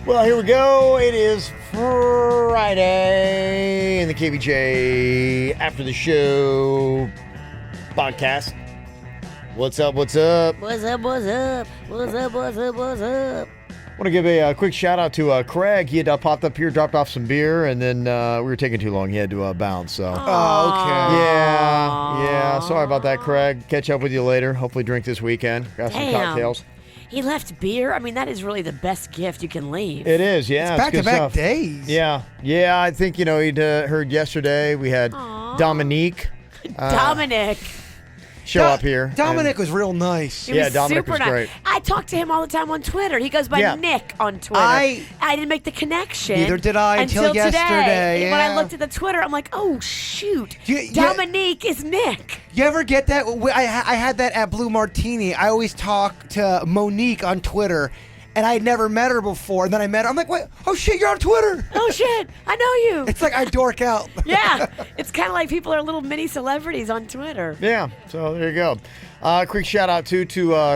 Well, here we go. It is Friday in the KVJ After the Show podcast. What's up? What's up? What's up? What's up? What's up? What's up? What's up? I want to give a quick shout out to Craig. He had popped up here, dropped off some beer, and then we were taking too long. He had to bounce. So. Oh, okay. Yeah. Sorry about that, Craig. Catch up with you later. Hopefully drink this weekend. Got some cocktails. He left beer. I mean, that is really the best gift you can leave. It is, yeah. It's back-to-back days. Yeah. I think, he'd heard yesterday we had Dominique. Dominic. Show up here. Dominic was real nice. He was Dominic super was nice. great. I talk to him all the time on Twitter. He goes by Nick on Twitter. I didn't make the connection. Neither did I until yesterday. Today. When I looked at the Twitter, I'm like, oh, shoot. Dominique is Nick. You ever get that? I had that at Blue Martini. I always talk to Monique on Twitter, and I had never met her before. And then I met her. I'm like, wait, oh, shit, you're on Twitter. Oh, shit, I know you. It's like I dork out. Yeah, it's kind of like people are little mini celebrities on Twitter. Yeah, so there you go. Quick shout out to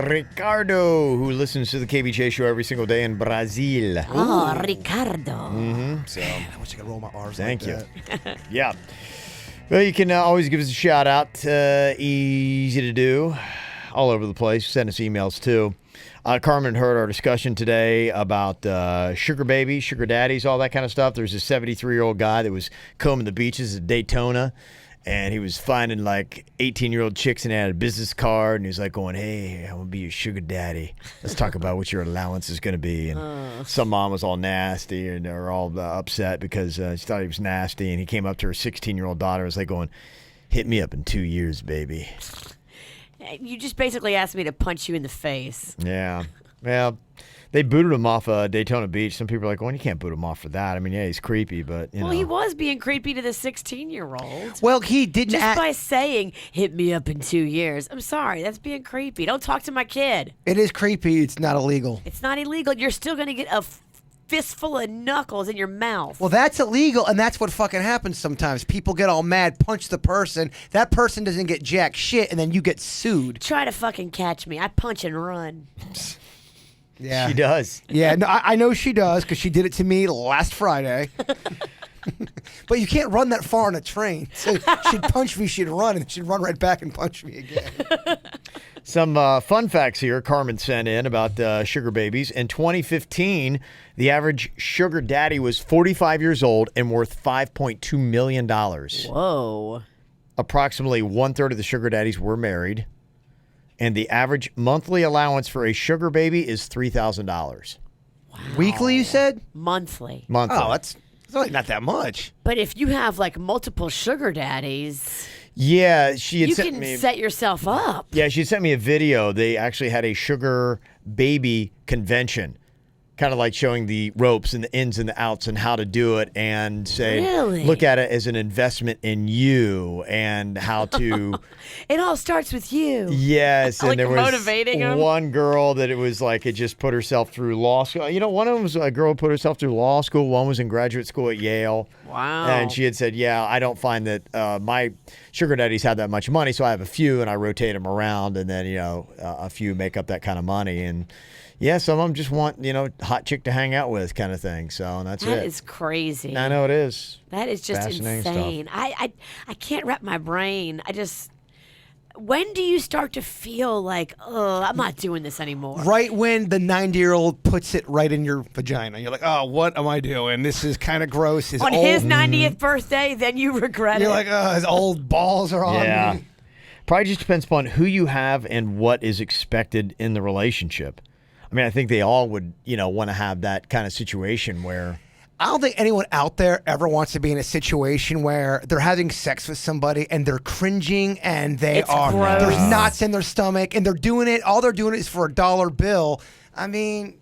Ricardo, who listens to the KVJ show every single day in Brazil. Oh, Ricardo. Mm-hmm. So, Man, I wish I could roll my R's. Thank like you. That. Yeah. Well, you can always give us a shout out. Easy to do. All over the place. Send us emails too. Carmen heard our discussion today about sugar babies, sugar daddies, all that kind of stuff. There's a 73-year-old guy that was combing the beaches at Daytona, and he was finding like 18-year-old chicks and had a business card, and he was like going, hey, I want to be your sugar daddy. Let's talk about what your allowance is going to be. And some mom was all nasty, and they were all upset because she thought he was nasty, and he came up to her 16-year-old daughter and was like going, hit me up in 2 years, baby. You just basically asked me to punch you in the face. Yeah. Well, they booted him off Daytona Beach. Some people are like, well, you can't boot him off for that. I mean, yeah, he's creepy, but, you know. Well, he was being creepy to the 16-year-old. Well, he didn't. Just by saying, hit me up in 2 years. I'm sorry, that's being creepy. Don't talk to my kid. It is creepy. It's not illegal. It's not illegal. You're still going to get a fistful of knuckles in your mouth. Well, that's illegal, and that's what fucking happens sometimes. People get all mad, punch the person. That person doesn't get jack shit, and then you get sued. Try to fucking catch me. I punch and run. Yeah. She does. Yeah, no, I know she does because she did it to me last Friday. But you can't run that far on a train. So she'd punch me, she'd run, and she'd run right back and punch me again. Some fun facts here Carmen sent in about sugar babies. In 2015, the average sugar daddy was 45 years old and worth $5.2 million. Whoa. Approximately one-third of the sugar daddies were married. And the average monthly allowance for a sugar baby is $3,000. Wow. Weekly, you said? Monthly. Oh, it's really not that much. But if you have like multiple sugar daddies, Yeah, she had you sent can me. set yourself up. Yeah, she sent me a video. They actually had a sugar baby convention, kind of like showing the ropes and the ins and the outs and how to do it, and say, Really? look at it as an investment in you and how to. It all starts with you. Yes, and Like there was motivating 'em? one girl that it was like it just put herself through law school. You know, one of them was a girl who put herself through law school. One was in graduate school at Yale. Wow. And she had said, yeah, I don't find that my sugar daddies have that much money, so I have a few and I rotate them around, and then, a few make up that kind of money. And yeah, some of them just want, hot chick to hang out with kind of thing. So that's it. That is crazy. I know it is. That is just Fascinating insane. I can't wrap my brain. When do you start to feel like, oh, I'm not doing this anymore? Right when the 90-year-old puts it right in your vagina. You're like, oh, what am I doing? This is kind of gross. On his 90th birthday, then you regret it. You're like, oh, his old balls are on me. Probably just depends upon who you have and what is expected in the relationship. I mean, I think they all would, want to have that kind of situation where. I don't think anyone out there ever wants to be in a situation where they're having sex with somebody and they're cringing and there's knots in their stomach and they're doing it. All they're doing is for a $1 bill. I mean,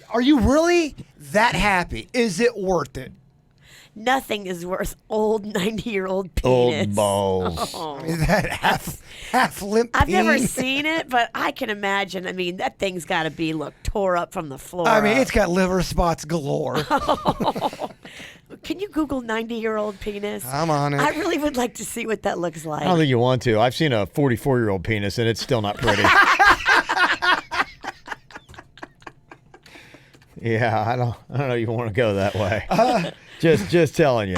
are you really that happy? Is it worth it? Nothing is worth old 90-year-old penis. Old balls. Oh. Is that half limp? I've never seen it, but I can imagine. I mean, that thing's got to be tore up from the floor. I mean, it's got liver spots galore. Can you Google 90-year-old penis? I'm on it. I really would like to see what that looks like. I don't think you want to. I've seen a 44-year-old penis, and it's still not pretty. Yeah, I don't know you want to go that way. Just telling you.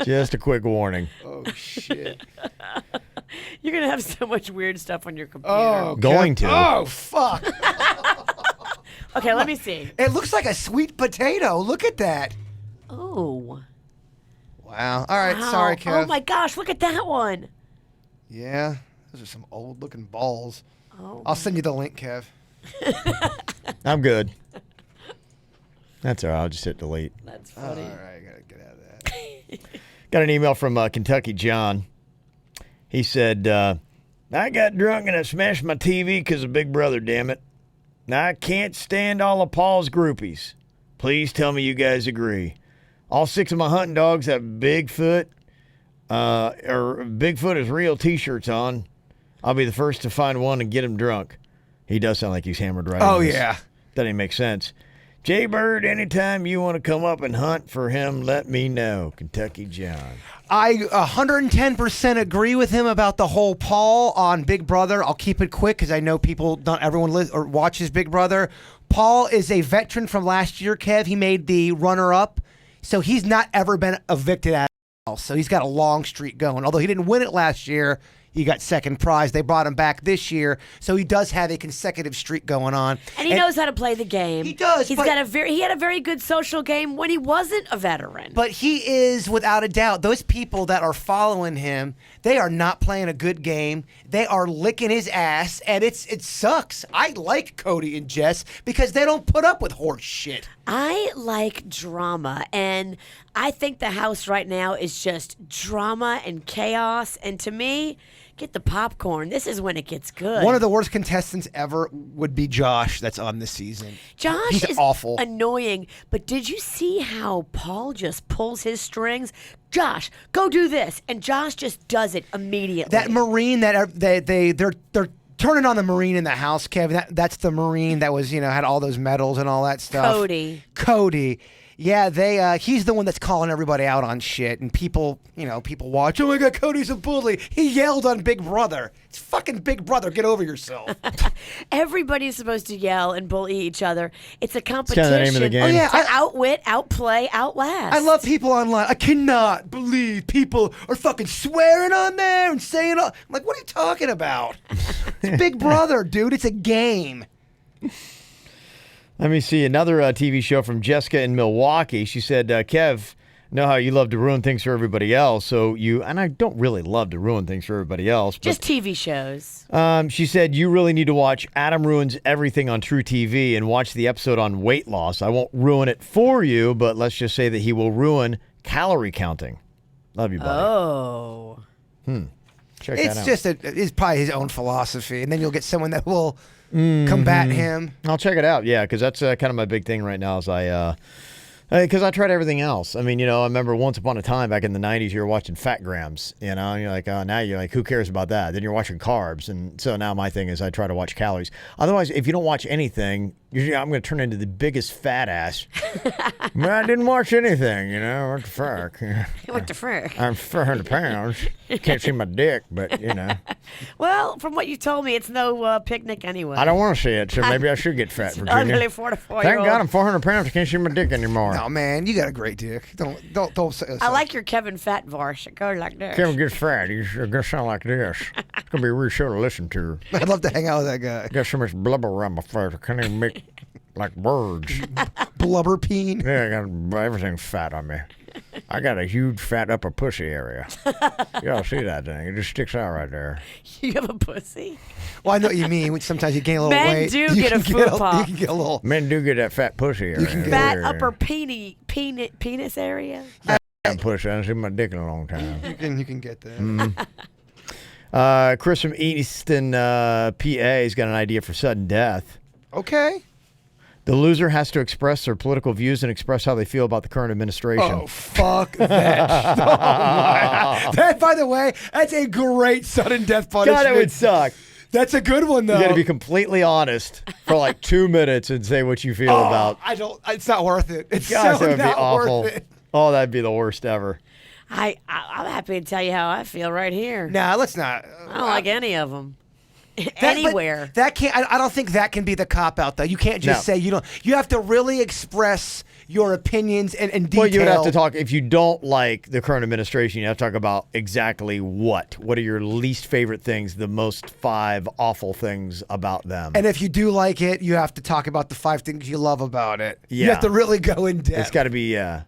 Just a quick warning. Oh shit. You're gonna have so much weird stuff on your computer. Oh, Going to. Oh fuck. Okay, let me see. It looks like a sweet potato. Look at that. Oh. Wow. All right. Wow. Sorry, Kev. Oh my gosh, look at that one. Yeah. Those are some old looking balls. Oh. I'll send you the link, Kev. I'm good. That's all right. I'll just hit delete. That's All funny. right. I gotta get out of that. Got an email from Kentucky John. He said, I got drunk and I smashed my TV because of Big Brother, damn it. Now, I can't stand all of Paul's groupies. Please tell me you guys agree. All 6 of my hunting dogs have Bigfoot or Bigfoot is real t-shirts on. I'll be the first to find one and get him drunk. He does sound like he's hammered right Oh on this. yeah. Doesn't even make sense. Jaybird, anytime you want to come up and hunt for him, let me know. Kentucky John. I 110% agree with him about the whole Paul on Big Brother. I'll keep it quick because I know not everyone or watches Big Brother. Paul is a veteran from last year, Kev. He made the runner-up, so he's not ever been evicted at all. So he's got a long streak going. Although he didn't win it last year, he got second prize. They brought him back this year, so he does have a consecutive streak going on. And he knows how to play the game. He does, He but- had a very good social game when he wasn't a veteran. But he is, without a doubt, those people that are following him, they are not playing a good game. They are licking his ass, and it sucks. I like Cody and Jess because they don't put up with horse shit. I like drama, and I think the house right now is just drama and chaos. And to me, get the popcorn. This is when it gets good. One of the worst contestants ever would be Josh that's on this season. Josh He's is awful. annoying, but did you see how Paul just pulls his strings? Josh, go do this, and Josh just does it immediately. That Marine that they're turning on the Marine in the house, Kevin. That's the Marine that was had all those medals and all that stuff. Cody. Yeah, he's the one that's calling everybody out on shit, and people watch. Oh my God, Cody's a bully. He yelled on Big Brother. It's fucking Big Brother. Get over yourself. Everybody's supposed to yell and bully each other. It's a competition. kinda the name of the game. Oh, yeah, to outwit, outplay, outlast. I love people online. I cannot believe people are fucking swearing on there and saying, I'm like, what are you talking about? It's Big Brother, dude. It's a game. Let me see another TV show from Jessica in Milwaukee. She said, Kev, know how you love to ruin things for everybody else. And I don't really love to ruin things for everybody else. But, Just TV shows. she said, you really need to watch Adam Ruins Everything on True TV and watch the episode on weight loss. I won't ruin it for you, but let's just say that he will ruin calorie counting. Love you, buddy. Oh. Check that out. It's probably his own philosophy, and then you'll get someone that will combat him. I'll check it out, yeah, because that's kind of my big thing right now is because I tried everything else. I mean, I remember once upon a time back in the 90s, you were watching Fat Grams, and you're like, now you're like, who cares about that? Then you're watching carbs, and so now my thing is I try to watch calories. Otherwise, if you don't watch anything, I'm going to turn into the biggest fat ass. Man, I didn't watch anything, what the fuck? What the frick? I'm 400 pounds. Can't see my dick, but, Well, from what you told me, it's no picnic anyway. I don't want to see it, so maybe I should get fat, Virginia. Ugly 44-year-old. Thank God I'm 400 pounds. I can't see my dick anymore. Oh man, you got a great dick. Don't say. I like your Kevin Fat voice. It goes like this. Kevin gets fat. He's going to sound like this. It's going to be a real show to listen to. I'd love to hang out with that guy. Got so much blubber around my face. I can't even make like words. Blubber peen. Yeah, I got everything fat on me. I got a huge fat upper pussy area. Y'all see that thing? It just sticks out right there. You have a pussy? Well, I know what you mean. Sometimes you gain a little Men weight. do You get a can food pop. You can get a little. Men do get that fat pussy area. can get Fat Yeah. upper penis area? Fat pussy. I haven't seen my dick in a long time. You can get that. Chris from Easton, PA has got an idea for sudden death. Okay. The loser has to express their political views and express how they feel about the current administration. Oh, fuck that. Oh, my. That, by the way, that's a great sudden death punishment. God, it would suck. That's a good one, though. You got to be completely honest for like 2 minutes and say what you feel about. It's not worth it. It's Gosh, so that would be not awful. worth it. Oh, that'd be the worst ever. I'm happy to tell you how I feel right here. Nah, let's not. I don't like any of them. anywhere. That can't. I don't think that can be the cop out though. You can't just say you don't. You have to really express your opinions and detail. Well, you would have to talk, if you don't like the current administration, you have to talk about exactly what are your least favorite things, the most 5 awful things about them. And if you do like it, you have to talk about the 5 things you love about it. Yeah. You have to really go in depth. It's got to be, the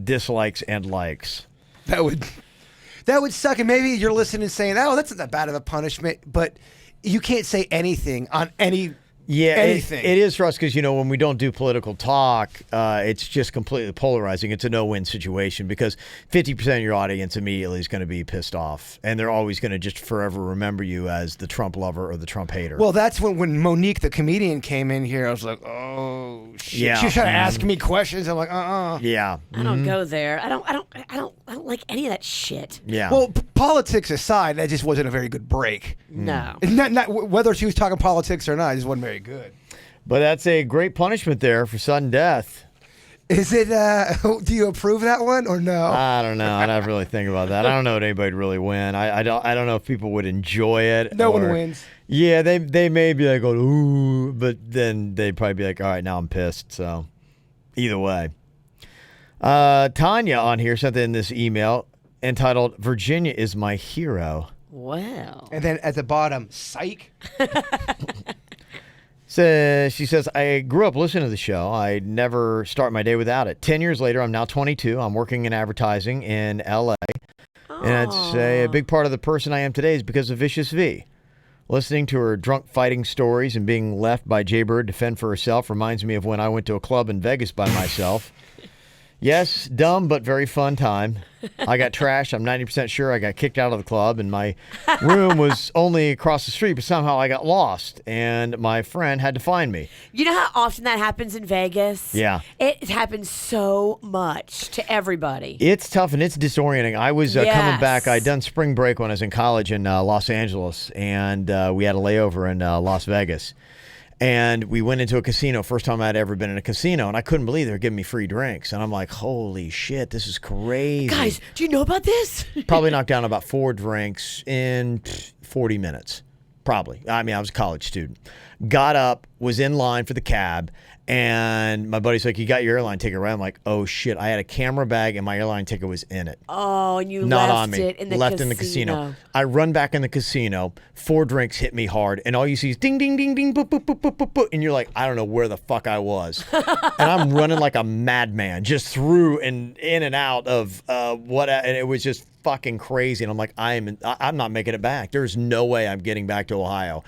dislikes and likes. That would suck. And maybe you're listening and saying, oh, that's not that bad of a punishment, but you can't say anything on anything. It is for us because, when we don't do political talk, it's just completely polarizing. It's a no-win situation because 50% of your audience immediately is going to be pissed off, and they're always going to just forever remember you as the Trump lover or the Trump hater. Well, that's when Monique, the comedian, came in here. I was like, oh, shit. Yeah. She was trying to ask me questions. I'm like, Yeah. I don't go there. I don't like any of that shit. Yeah. Well, politics aside, that just wasn't a very good break. No. Not whether she was talking politics or not, it just wasn't very good. But that's a great punishment there for sudden death. Is it, do you approve that one or no? I don't know. I'd have to really think about that. I don't know if anybody'd really win. I don't know if people would enjoy it. No one wins. Yeah, they may be like, ooh, but then they'd probably be like, all right, now I'm pissed. So either way. Tanya on here sent in this email entitled, Virginia is my hero. Well. And then at the bottom, psych. So she says, I grew up listening to the show. I never start my day without it. 10 years later, I'm now 22. I'm working in advertising in L.A. And I'd say a big part of the person I am today is because of Vicious V. Listening to her drunk fighting stories and being left by Jaybird to fend for herself reminds me of when I went to a club in Vegas by myself. Yes, dumb, but very fun time. I got trashed. I'm 90% sure I got kicked out of the club, and my room was only across the street, but somehow I got lost, and my friend had to find me. You know how often that happens in Vegas? Yeah. It happens so much to everybody. It's tough, and it's disorienting. I was coming back. I'd done spring break when I was in college in Los Angeles, and we had a layover in Las Vegas. And we went into a casino, first time I'd ever been in a casino, and I couldn't believe they were giving me free drinks. And I'm like, holy shit, this is crazy. Guys, do you know about this? Probably knocked down about 4 drinks in 40 minutes. Probably. I mean, I was a college student. Got up, was in line for the cab, and my buddy's like, you got your airline ticket, right? I'm like, oh shit, I had a camera bag and my airline ticket was in it. Oh, and you Not left on me. it in the Left casino. in the casino. I run back in the casino. 4 drinks hit me hard, and all you see is ding, ding, ding, ding, boop, boop, boop, boop, boop, boop, and you're like, I don't know where the fuck I was. And I'm running like a madman, just through and in and out of and it was just fucking crazy. And I'm like, I'm not making it back. There's no way I'm getting back to Ohio.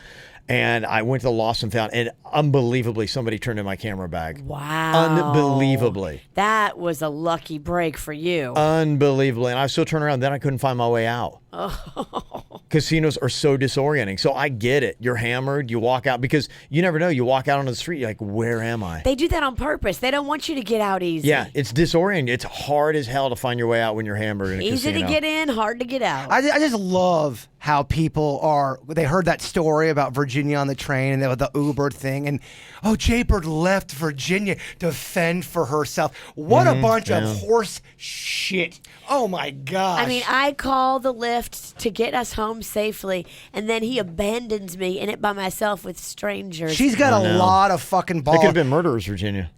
And I went to the Lost and Found, and unbelievably, somebody turned in my camera bag. Wow. Unbelievably. That was a lucky break for you. Unbelievably. And I was still turning around. Then I couldn't find my way out. Oh. Casinos are so disorienting. So I get it. You're hammered. You walk out because you never know. You walk out onto the street. You're like, where am I? They do that on purpose. They don't want you to get out easy. Yeah, it's disorienting. It's hard as hell to find your way out when you're hammered in a Easy casino. to get in, hard to get out. I just love how people are. They heard that story about Virginia on the train and the Uber thing, and Jaybird left Virginia to fend for herself. What a bunch of horse shit! Oh my gosh! I mean, I call the Lyft to get us home safely, and then he abandons me in it by myself with strangers. She's got a lot of fucking balls. They could have been murderers, Virginia.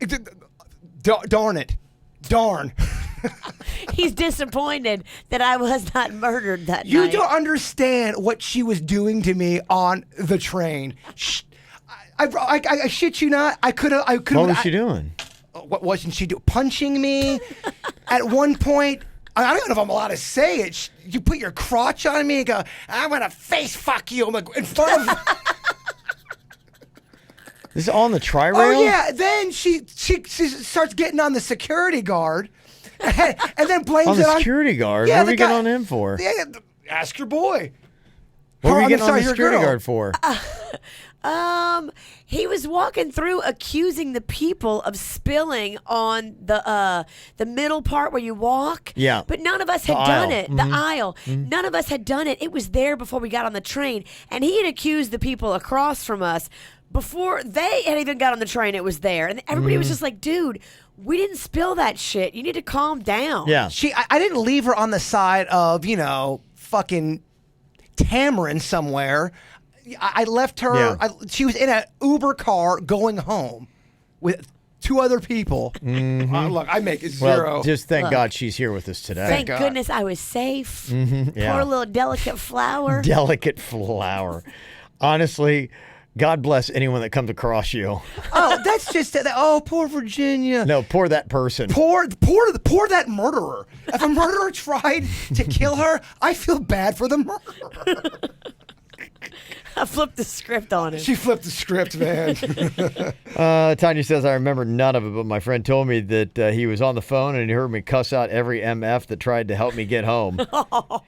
Darn it! Darn. He's disappointed that I was not murdered that night. You don't understand what she was doing to me on the train. I shit you not. I could have. What was she doing? What wasn't she doing? Punching me. At one point, I don't even know if I'm allowed to say it. You put your crotch on me and go, I'm gonna face fuck you. I'm like, in front of. This is on the tri-rail? Oh yeah. Then she starts getting on the security guard. And then blames on it the on security guard? Yeah, What are we guy, getting on him for? Yeah, ask your boy. What are we getting on the security guard for? He was walking through accusing the people of spilling on the middle part where you walk. Yeah. But none of us had done it. The aisle. None of us had done it. It was there before we got on the train. And he had accused the people across from us before they had even got on the train. It was there. And everybody was just like, dude, we didn't spill that shit. You need to calm down. Yeah. I didn't leave her on the side of, fucking Tamarind somewhere. I left her. Yeah. She was in an Uber car going home with 2 other people. Look, I make it 0. Well, just thank God she's here with us today. Thank God. goodness I was safe. Yeah. Poor little delicate flower. Delicate flower. Honestly, God bless anyone that comes across you. Oh, that's just oh, poor Virginia. No, poor that person. Poor that murderer. If a murderer tried to kill her, I feel bad for the murderer. I flipped the script on him. She flipped the script, man. Tanya says, I remember none of it, but my friend told me that he was on the phone and he heard me cuss out every MF that tried to help me get home.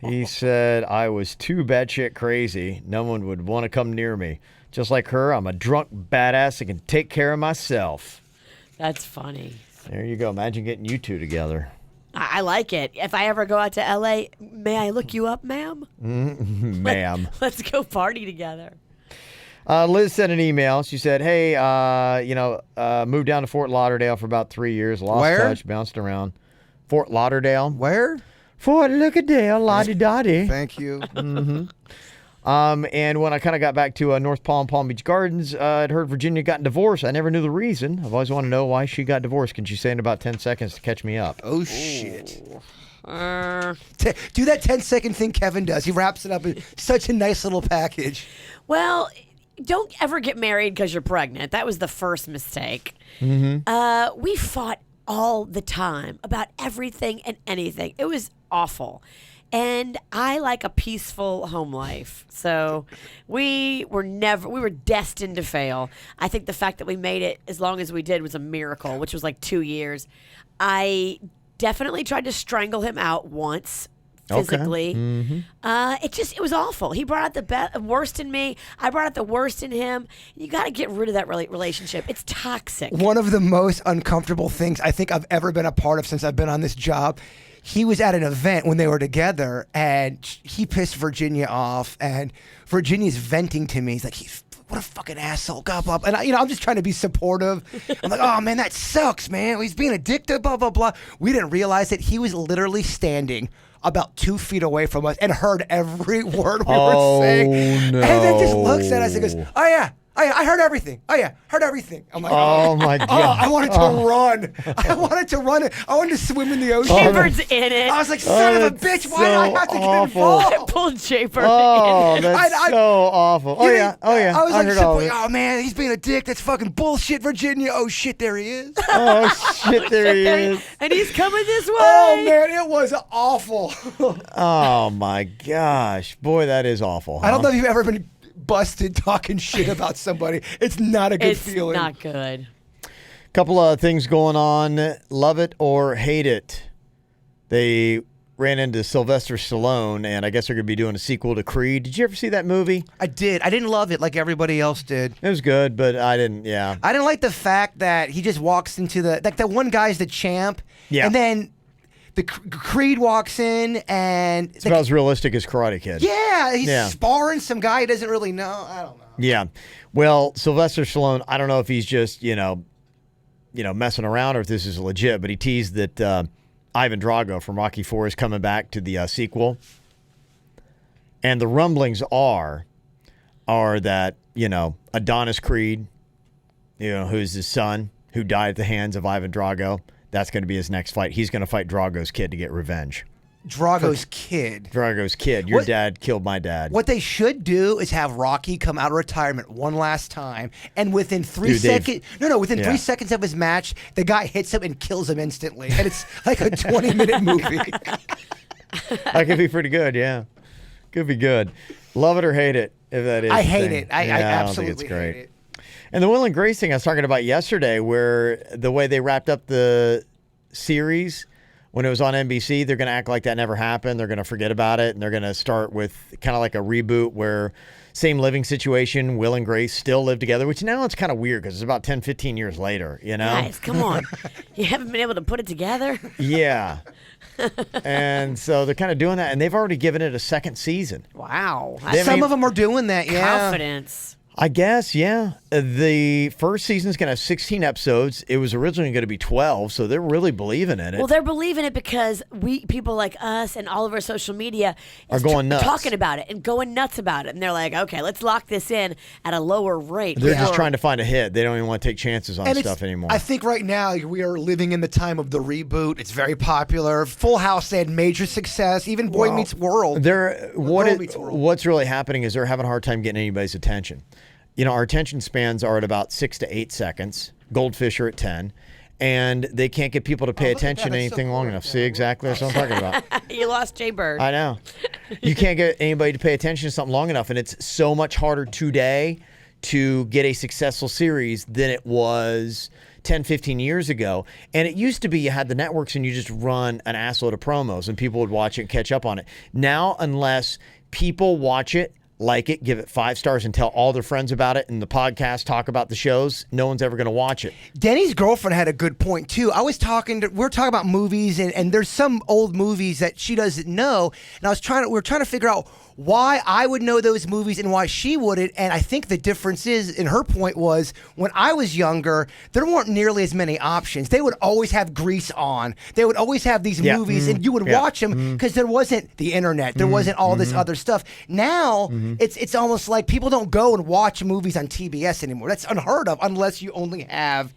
He said I was too batshit crazy. No one would want to come near me. Just like her, I'm a drunk badass that can take care of myself. That's funny. There you go. Imagine getting you 2 together. I like it. If I ever go out to L.A., may I look you up, ma'am? Ma'am. Let's go party together. Liz sent an email. She said, hey, moved down to Fort Lauderdale for about 3 years. Lost Where? touch, bounced around. Fort Lauderdale. Where? Fort Lauderdale, la-di-da-di. Thank you. And when I kind of got back to North Palm Beach Gardens, I'd heard Virginia gotten divorced. I never knew the reason. I've always wanted to know why she got divorced. Can she say in about 10 seconds to catch me up? Oh, shit. Do that 10-second thing Kevin does. He wraps it up in such a nice little package. Well, don't ever get married because you're pregnant. That was the first mistake. We fought all the time about everything and anything. It was awful. And I like a peaceful home life. So we were destined to fail. I think the fact that we made it as long as we did was a miracle, which was like 2 years. I definitely tried to strangle him out once physically. It was awful. He brought out the worst in me. I brought out the worst in him. You got to get rid of that relationship. It's toxic. One of the most uncomfortable things I think I've ever been a part of since I've been on this job. He was at an event when they were together, and he pissed Virginia off, and Virginia's venting to me. He's like, what a fucking asshole, blah, blah. And I'm just trying to be supportive. I'm like, oh, man, that sucks, man. He's being addicted, blah, blah, blah. We didn't realize that he was literally standing about 2 feet away from us and heard every word we were saying. No. And then just looks at us and goes, oh, yeah. I heard everything. Oh, yeah. Heard everything. I'm like, oh my God. I wanted to run. I wanted to run. I wanted to swim in the ocean. Jaybirds in it. I was like, son of a bitch, why do I have to get involved? Pull Jaybird Oh, in. that's so awful. Oh, yeah. I was like, heard all of it. oh, man, he's being a dick. That's fucking bullshit, Virginia. Oh, shit, there he is. Oh, shit, there he is. And he's coming this way. Oh, man, it was awful. Oh, my gosh. Boy, that is awful. I don't know if you've ever been busted talking shit about somebody. It's not a good feeling. It's not good. Couple of things going on. Love it or hate it. They ran into Sylvester Stallone, and I guess they're going to be doing a sequel to Creed. Did you ever see that movie? I did. I didn't love it like everybody else did. It was good, but I didn't, yeah. I didn't like the fact that he just walks into that one guy's the champ. Yeah. And then the Creed walks in and It's about as realistic as Karate Kid. yeah, he's sparring some guy he doesn't really know. I don't know. Yeah. Well, Sylvester Stallone, I don't know if he's just, messing around or if this is legit, but he teased that Ivan Drago from Rocky IV is coming back to the sequel. And the rumblings are that, Adonis Creed, who's his son, who died at the hands of Ivan Drago, that's going to be his next fight. He's going to fight Drago's kid to get revenge. Drago's kid. Drago's kid. Your dad killed my dad. What they should do is have Rocky come out of retirement one last time, and within 3 seconds, within 3 seconds of his match, the guy hits him and kills him instantly, and it's like a 20-minute movie. That could be pretty good, yeah. Could be good. Love it or hate it, if that is. I hate it. I absolutely don't think it's great. hate it. And the Will and Grace thing I was talking about yesterday, where the way they wrapped up the series when it was on NBC, they're going to act like that never happened. They're going to forget about it, and they're going to start with kind of like a reboot where same living situation, Will and Grace still live together, which now it's kind of weird because it's about 10, 15 years later, Guys, come on. You haven't been able to put it together? Yeah. And so they're kind of doing that, and they've already given it a second season. Wow. Some of them are doing that, yeah. Confidence. I guess, yeah. The first season's going to have 16 episodes. It was originally going to be 12, so they're really believing in it. Well, they're believing it because people like us and all of our social media are going nuts, talking about it and going nuts about it. And they're like, okay, let's lock this in at a lower rate. They're just trying to find a hit. They don't even want to take chances on stuff anymore. I think right now we are living in the time of the reboot. It's very popular. Full House had major success. Even Boy Meets World. What's really happening is they're having a hard time getting anybody's attention. Our attention spans are at about 6 to 8 seconds. Goldfish are at 10. And they can't get people to pay attention to anything long enough. See, exactly that's what I'm talking about. You lost Jay Bird. I know. You can't get anybody to pay attention to something long enough. And it's so much harder today to get a successful series than it was 10, 15 years ago. And it used to be you had the networks and you just run an assload of promos and people would watch it and catch up on it. Now, unless people watch it, like it, give it 5 stars, and tell all their friends about it, and the podcast talk about the shows, no one's ever going to watch it. Denny's girlfriend had a good point too. We were talking about movies, and there's some old movies that she doesn't know, and we were trying to figure out why I would know those movies and why she wouldn't. And I think the difference is, and her point was, when I was younger, there weren't nearly as many options. They would always have Grease on. They would always have these movies, and you would watch them because there wasn't the internet. There wasn't all this other stuff. Now, it's almost like people don't go and watch movies on TBS anymore. That's unheard of unless you only have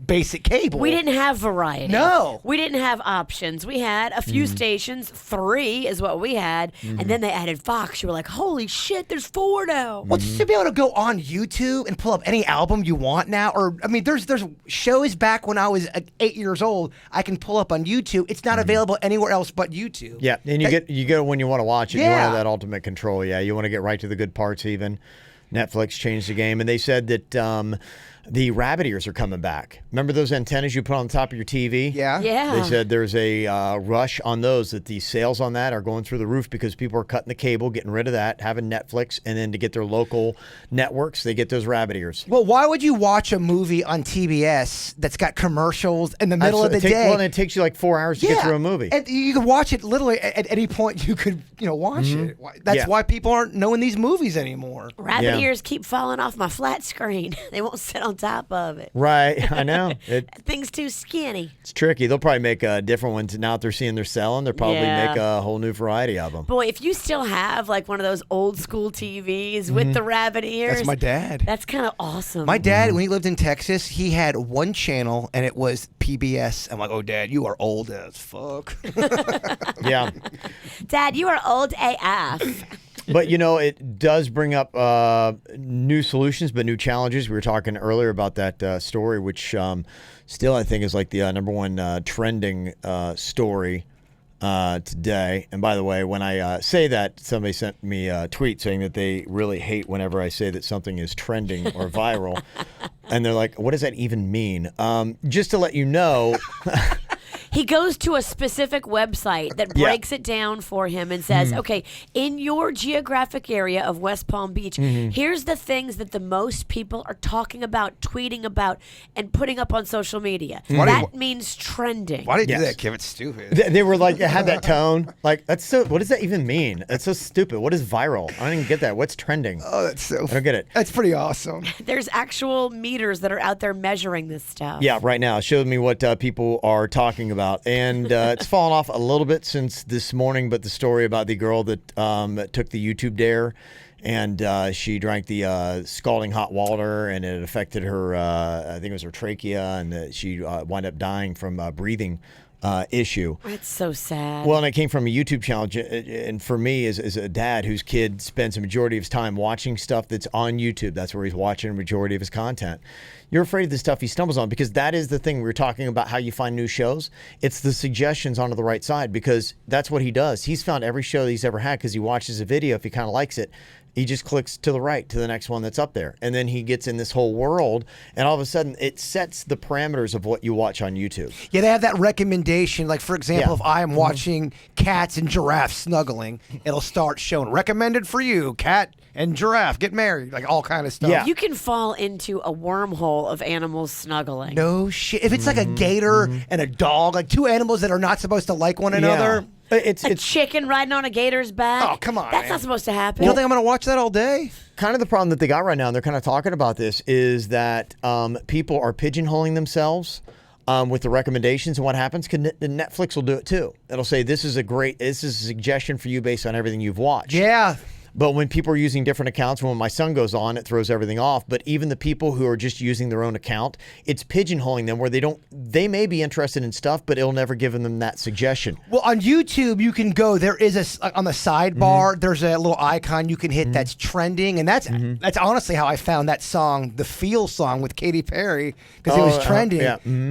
basic cable. We didn't have variety. No. We didn't have options. We had a few stations. 3 is what we had. And then they added Fox. You were like, holy shit, there's 4 now. Well, just to be able to go on YouTube and pull up any album you want now, or, I mean, there's shows back when I was 8 years old I can pull up on YouTube. It's not available anywhere else but YouTube. Yeah, and you get it when you want to watch it. You want to have that ultimate control. Yeah, you want to get right to the good parts even. Netflix changed the game, and they said that the rabbit ears are coming back. Remember those antennas you put on the top of your TV? Yeah. They said there's a rush on those, that the sales on that are going through the roof because people are cutting the cable, getting rid of that, having Netflix, and then to get their local networks, they get those rabbit ears. Well, why would you watch a movie on TBS that's got commercials in the middle of the day? Well, and it takes you like 4 hours to get through a movie. And you can watch it literally at any point. You could, watch it. That's why people aren't knowing these movies anymore. Rabbit ears keep falling off my flat screen. They won't sit on top of it. Right, I know. Thing's too skinny. It's tricky. They'll probably make different ones. Now that they're seeing they're selling, they'll probably make a whole new variety of them. Boy, if you still have like one of those old school TVs with the rabbit ears. That's my dad. That's kind of awesome. My dad, when he lived in Texas, he had one channel and it was PBS. I'm like, oh, Dad, you are old as fuck. Yeah. Dad, you are old AF. But, it does bring up new solutions, but new challenges. We were talking earlier about that story, which still I think is like the number one trending story today. And by the way, when I say that, somebody sent me a tweet saying that they really hate whenever I say that something is trending or viral. And they're like, what does that even mean? Just to let you know... He goes to a specific website that breaks it down for him and says, okay, in your geographic area of West Palm Beach, here's the things that the most people are talking about, tweeting about, and putting up on social media. That means trending. Why did you do that, Kim? It's stupid. They were like, it had that tone. Like, that's so, what does that even mean? That's so stupid. What is viral? I don't even get that. What's trending? Oh, that's so... I don't get it. That's pretty awesome. There's actual meters that are out there measuring this stuff. Yeah, right now. It showed me what people are talking about. And it's fallen off a little bit since this morning, but the story about the girl that took the YouTube dare and she drank the scalding hot water and it affected her, I think it was her trachea, and she wound up dying from breathing issue. That's so sad. Well, and it came from a YouTube challenge, and for me, as a dad whose kid spends a majority of his time watching stuff that's on YouTube, that's where he's watching a majority of his content. You're afraid of the stuff he stumbles on, because that is the thing. We were talking about how you find new shows. It's the suggestions onto the right side, because that's what he does. He's found every show that he's ever had because he watches a video. If he kind of likes it, he just clicks to the right to the next one that's up there. And then he gets in this whole world, and all of a sudden it sets the parameters of what you watch on YouTube. Yeah, they have that recommendation. Like, for example, if I am watching cats and giraffes snuggling, it'll start showing recommended for you, cat and giraffe get married, like all kind of stuff. Yeah. You can fall into a wormhole of animals snuggling. No shit. If it's like a gator and a dog, like two animals that are not supposed to like one another. A chicken riding on a gator's back. Oh, come on, That's man. not supposed to happen. You don't think I'm going to watch that all day? Kind of the problem that they got right now, and they're kind of talking about this, is that people are pigeonholing themselves with the recommendations, and what happens? Netflix will do it too. It'll say this is a suggestion for you based on everything you've watched. Yeah. But when people are using different accounts, when my son goes on, it throws everything off. But even the people who are just using their own account, it's pigeonholing them where they may be interested in stuff, but it'll never give them that suggestion. Well, on YouTube, you can go. There is on the sidebar. There's a little icon you can hit that's trending, and that's honestly how I found that song, the Feel song with Katy Perry, because it was trending.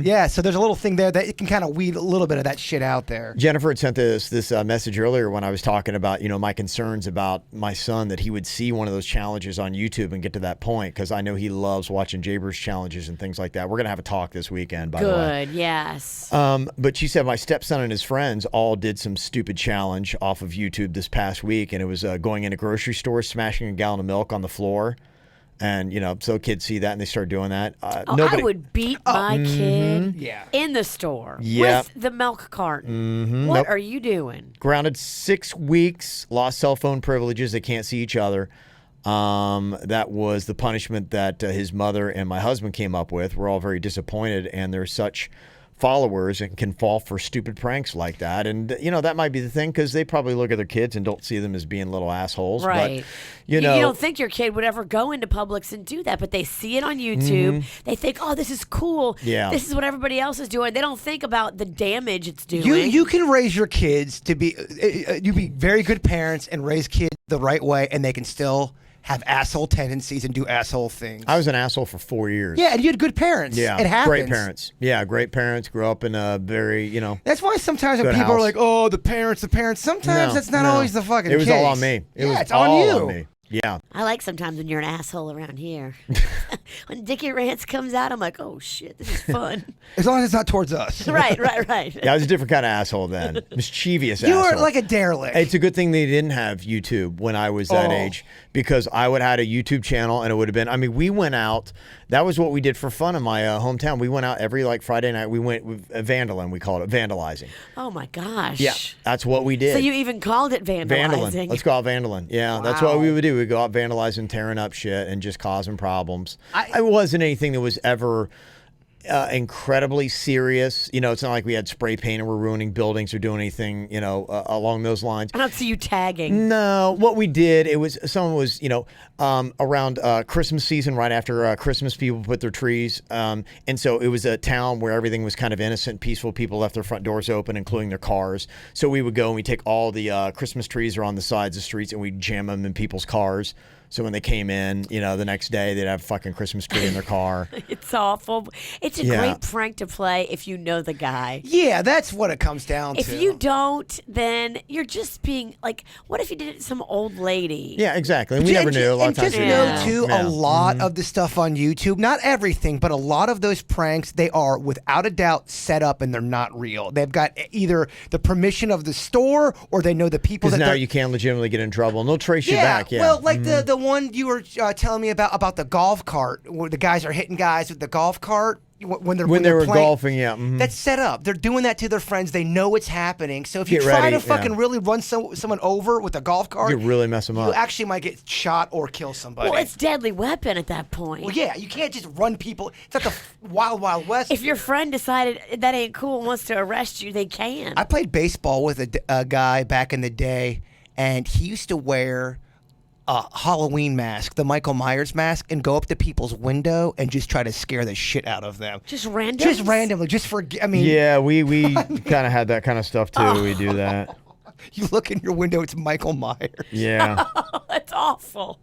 Yeah. So there's a little thing there that it can kind of weed a little bit of that shit out there. Jennifer had sent this message earlier when I was talking about my concerns about my son, that he would see one of those challenges on YouTube and get to that point, because I know he loves watching Jaber's challenges and things like that. We're gonna have a talk this weekend, by the way. Good, yes. But she said my stepson and his friends all did some stupid challenge off of YouTube this past week, and it was going into grocery stores, smashing a gallon of milk on the floor. And, so kids see that and they start doing that. I would beat my kid in the store with the milk carton. What are you doing? Grounded 6 weeks, lost cell phone privileges. They can't see each other. That was the punishment that his mother and my husband came up with. We're all very disappointed, and they're such followers and can fall for stupid pranks like that. And, that might be the thing, because they probably look at their kids and don't see them as being little assholes. Right. But, you don't think your kid would ever go into Publix and do that, but they see it on YouTube. They think, oh, this is cool. Yeah. This is what everybody else is doing. They don't think about the damage it's doing. You can raise your kids to be, you be very good parents and raise kids the right way, and they can still have asshole tendencies and do asshole things. I was an asshole for 4 years. Yeah, and you had good parents. Yeah, it happens. great parents. Yeah, great parents. Grew up in a very, That's why sometimes when good people are house. like, "Oh, the parents," sometimes that's not always the fucking It was case. all on me. It's on you. On me. Yeah. I like sometimes when you're an asshole around here. When Dickie Rants comes out, I'm like, oh, shit, this is fun. As long as it's not towards us. Right. Yeah, I was a different kind of asshole then. Mischievous You asshole. were like a derelict. It's a good thing they didn't have YouTube when I was that age, because I would have had a YouTube channel, and it would have been, we went out. That was what we did for fun in my hometown. We went out every Friday night. We went with vandalin, we called it, vandalizing. Oh, my gosh. Yeah, that's what we did. So you even called it vandalizing. Vandalin. Let's go out vandalin. Yeah, that's what we would do. We'd go out vandalizing, tearing up shit, and just causing problems. It wasn't anything that was ever incredibly serious. It's not like we had spray paint and we're ruining buildings or doing anything, along those lines. I don't see you tagging. No, what we did, someone was, around Christmas season, right after Christmas, people put their trees. And so it was a town where everything was kind of innocent, peaceful. People left their front doors open, including their cars. So we would go and we take all the Christmas trees are on the sides of the streets, and we'd jam them in people's cars. So when they came in, the next day, they'd have a fucking Christmas tree in their car. It's awful. It's a great prank to play if you know the guy. Yeah, that's what it comes down to. If you don't, then you're just being like, what if you did it to some old lady? Yeah, exactly. And we never knew. A lot of times we know, too, Yeah. a lot of the stuff on YouTube, not everything, but a lot of those pranks, they are without a doubt set up and they're not real. They've got either the permission of the store or they know the people that Because now you can legitimately get in trouble, and they'll trace you back. Yeah. Well, like the one you were telling me about the golf cart, where the guys are hitting guys with the golf cart. When they were playing, golfing, that's set up. They're doing that to their friends. They know it's happening. So if Get you try ready, to fucking really run someone over with a golf cart, You really mess them up. You actually might get shot or kill somebody. Well, it's deadly weapon at that point. Well, yeah, you can't just run people. It's like the wild, wild west. If your friend decided that ain't cool and wants to arrest you, they can. I played baseball with a guy back in the day, and he used to wear a Halloween mask, the Michael Myers mask, and go up to people's window and just try to scare the shit out of them. Just randomly? Just randomly. Just for, Yeah, we kind of had that kind of stuff, too. We do that. You look in your window, it's Michael Myers. Yeah. That's awful.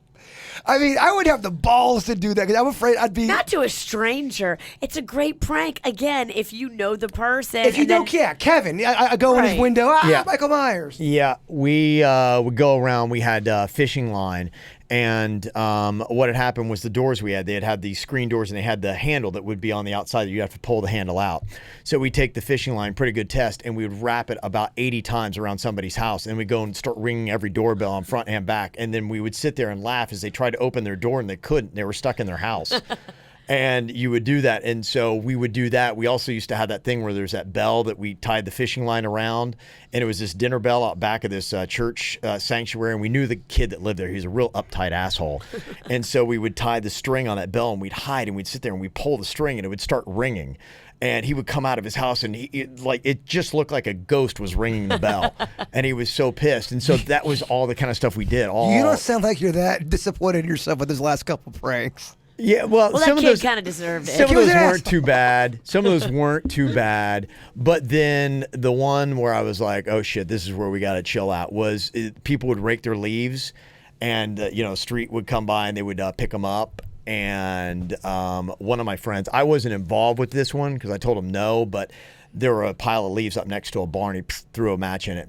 I would have the balls to do that because I'm afraid I'd be... Not to a stranger. It's a great prank, again, if you know the person. If you don't, Kevin. I go in his window, Michael Myers. Yeah, we would go around. We had fishing line. And what had happened was the doors they had these screen doors, and they had the handle that would be on the outside that you have to pull the handle out. So we take the fishing line, pretty good test, and we would wrap it about 80 times around somebody's house. And we'd go and start ringing every doorbell on front and back. And then we would sit there and laugh as they tried to open their door and they couldn't. They were stuck in their house. And you would do that. And so we would do that. We also used to have that thing where there's that bell that we tied the fishing line around. And it was this dinner bell out back of this church sanctuary. And we knew the kid that lived there. He was a real uptight asshole. And so we would tie the string on that bell and we'd hide and we'd sit there and we'd pull the string and it would start ringing. And he would come out of his house and it just looked like a ghost was ringing the bell. And he was so pissed. And so that was all the kind of stuff we did. You don't sound like you're that disappointed in yourself with those last couple pranks. Yeah, well that some of kid those kind of deserved it. Some of those weren't too bad. Some of those weren't too bad. But then the one where I was like, oh shit, this is where we got to chill out was people would rake their leaves and, street would come by and they would pick them up. And one of my friends, I wasn't involved with this one because I told him no, but there were a pile of leaves up next to a barn. He threw a match in it.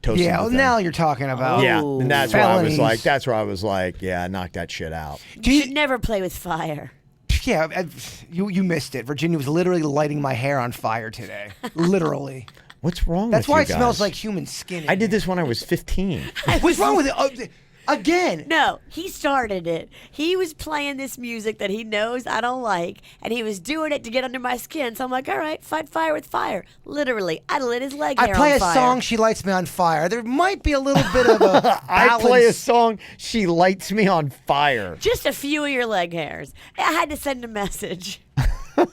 Yeah, well, now you're talking about Yeah, and that's felonies. where I was like, yeah, knock that shit out. You should never play with fire. Yeah, you missed it. Virginia was literally lighting my hair on fire today. Literally. What's wrong That's with you why guys? it smells like human skin. I did this when I was 15. What's wrong with it? Again. No, he started it. He was playing this music that he knows I don't like, and he was doing it to get under my skin. So I'm like, all right, fight fire with fire. Literally, I lit his leg hair I play on a fire. song, she lights me on fire. There might be a little bit of a I play a balance. song, she lights me on fire. Just a few of your leg hairs. I had to send a message. And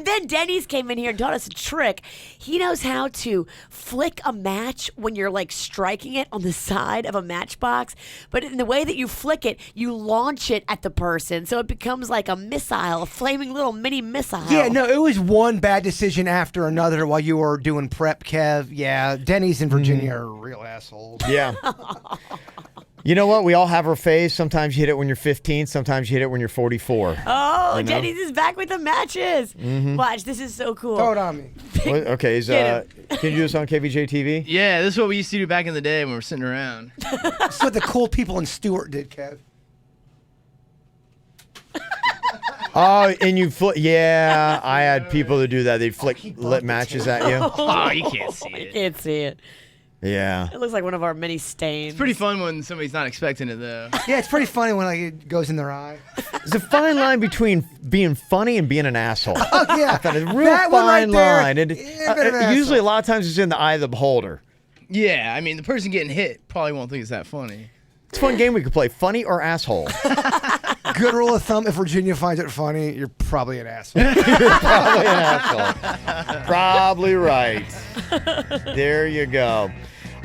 then Denny's came in here and taught us a trick. He knows how to flick a match when you're like striking it on the side of a matchbox. But in the way that you flick it, you launch it at the person. So it becomes like a missile, a flaming little mini missile. Yeah, no, it was one bad decision after another while you were doing prep, Kev. Yeah, Denny's in Virginia are real assholes. Yeah. You know what? We all have our phase. Sometimes you hit it when you're 15. Sometimes you hit it when you're 44. Oh, Denny's is back with the matches. Watch, this is so cool. Throw it on me. What? Okay, can you do this on KVJ TV? Yeah, this is what we used to do back in the day when we were sitting around. This is what the cool people in Stewart did, Kev. Oh, and you yeah, I had people to do that. They'd flick lit matches at you. Oh, you can't see I it. can't see it. Yeah. It looks like one of our many stains. It's pretty fun when somebody's not expecting it, though. Yeah, it's pretty funny when it goes in their eye. There's a fine line between being funny and being an asshole. Oh, yeah. It's a real That one fine right there, line. And, yeah, a bit of an usually, a asshole. lot of times, it's in the eye of the beholder. Yeah, I mean, the person getting hit probably won't think it's that funny. It's a fun game we could play. Funny or asshole. Good rule of thumb, if Virginia finds it funny, you're probably an asshole. Probably an asshole. Probably right. There you go.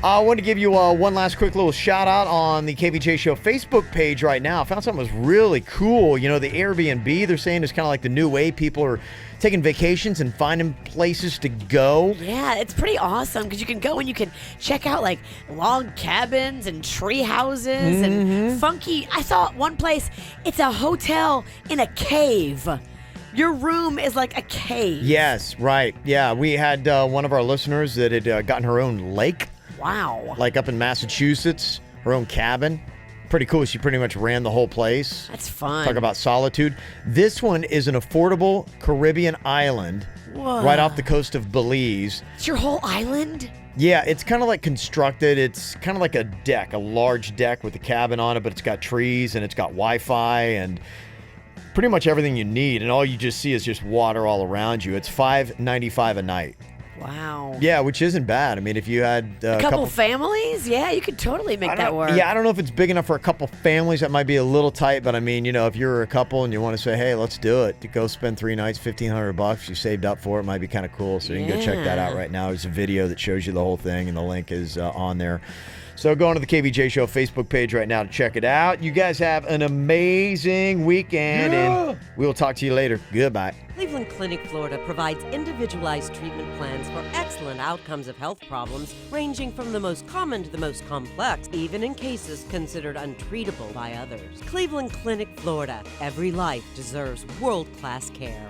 I want to give you one last quick little shout out on the KVJ Show Facebook page right now. I found something that was really cool. You know, the Airbnb, they're saying is kind of like the new way people are taking vacations and finding places to go. Yeah, it's pretty awesome because you can go and you can check out like log cabins and tree houses and funky. I saw one place, it's a hotel in a cave. Your room is like a cave. Yes, right. Yeah, we had one of our listeners that had gotten her own lake. Wow. Like up in Massachusetts, her own cabin. Pretty cool. She pretty much ran the whole place. That's fun. Talk about solitude. This one is an affordable Caribbean island right off the coast of Belize. It's your whole island? Yeah, it's kind of like constructed. It's kind of like a deck, a large deck with a cabin on it, but it's got trees and it's got Wi-Fi and pretty much everything you need. And all you just see is just water all around you. It's $5.95 a night. Wow. Yeah, which isn't bad. I mean, if you had a couple families, yeah, you could totally make that work. Yeah, I don't know if it's big enough for a couple families. That might be a little tight, but I mean, you know, if you're a couple and you want to say, hey, let's do it, to go spend 3 nights, $1,500, you saved up for it, might be kind of cool. So you can go check that out right now. There's a video that shows you the whole thing, and the link is on there. So go on to the KVJ Show Facebook page right now to check it out. You guys have an amazing weekend, and we'll talk to you later. Goodbye. Cleveland Clinic, Florida provides individualized treatment plans for excellent outcomes of health problems ranging from the most common to the most complex, even in cases considered untreatable by others. Cleveland Clinic, Florida. Every life deserves world-class care.